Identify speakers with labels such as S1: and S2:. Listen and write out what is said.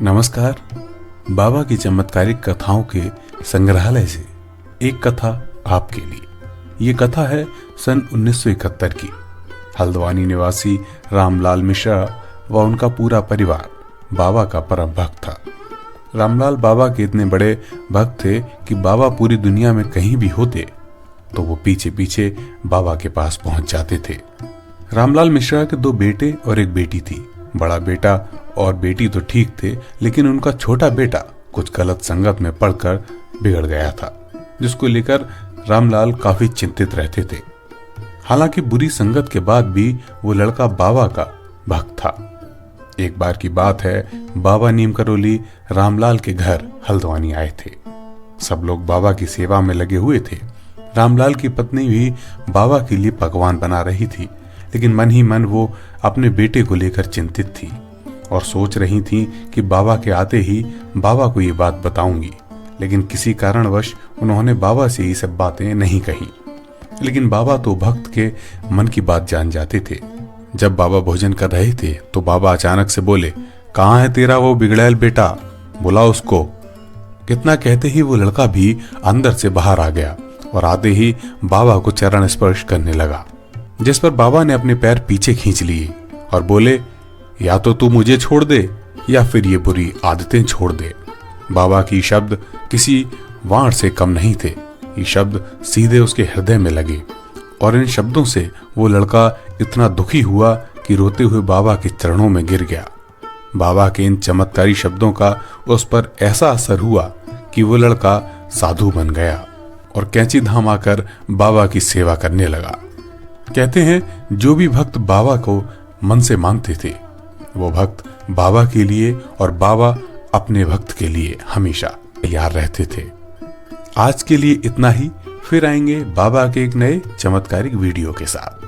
S1: नमस्कार। बाबा की चमत्कारिक कथाओं के संग्रहालय से एक कथा आपके लिए। ये कथा है सन 1971 की। हल्द्वानी निवासी रामलाल मिश्रा व उनका पूरा परिवार बाबा का परम भक्त था। रामलाल बाबा के इतने बड़े भक्त थे कि बाबा पूरी दुनिया में कहीं भी होते तो वो पीछे पीछे बाबा के पास पहुंच जाते थे। रामलाल मिश्रा के 2 बेटे और एक बेटी थी। बड़ा बेटा और बेटी तो ठीक थे, लेकिन उनका छोटा बेटा कुछ गलत संगत में पड़कर बिगड़ गया था, जिसको लेकर रामलाल काफी चिंतित रहते थे। हालांकि बुरी संगत के बाद भी वो लड़का बाबा का भक्त था। एक बार की बात है, बाबा नीम करौली रामलाल के घर हल्द्वानी आए थे। सब लोग बाबा की सेवा में लगे हुए थे। रामलाल की पत्नी भी बाबा के लिए पकवान बना रही थी, लेकिन मन ही मन वो अपने बेटे को लेकर चिंतित थी और सोच रही थी कि बाबा के आते ही बाबा को ये बात बताऊंगी। लेकिन किसी कारणवश उन्होंने बाबा से ये सब बातें नहीं कही। लेकिन बाबा तो भक्त के मन की बात जान जाते थे। जब बाबा भोजन कर रहे थे तो बाबा अचानक से बोले, कहाँ है तेरा वो बिगड़ैल बेटा, बुला उसको। कितना कहते ही वो लड़का भी अंदर से बाहर आ गया और आते ही बाबा को चरण स्पर्श करने लगा, जिस पर बाबा ने अपने पैर पीछे खींच लिए और बोले, या तो तू मुझे छोड़ दे या फिर ये बुरी आदतें छोड़ दे। बाबा की शब्द किसी वाण से कम नहीं थे। ये शब्द सीधे उसके हृदय में लगे और इन शब्दों से वो लड़का इतना दुखी हुआ कि रोते हुए बाबा के चरणों में गिर गया। बाबा के इन चमत्कारी शब्दों का उस पर ऐसा असर हुआ कि वो लड़का साधु बन गया और कैंची धाम आकर बाबा की सेवा करने लगा। कहते हैं, जो भी भक्त बाबा को मन से मानते थे वो भक्त बाबा के लिए और बाबा अपने भक्त के लिए हमेशा तैयार रहते थे। आज के लिए इतना ही। फिर आएंगे बाबा के एक नए चमत्कारिक वीडियो के साथ।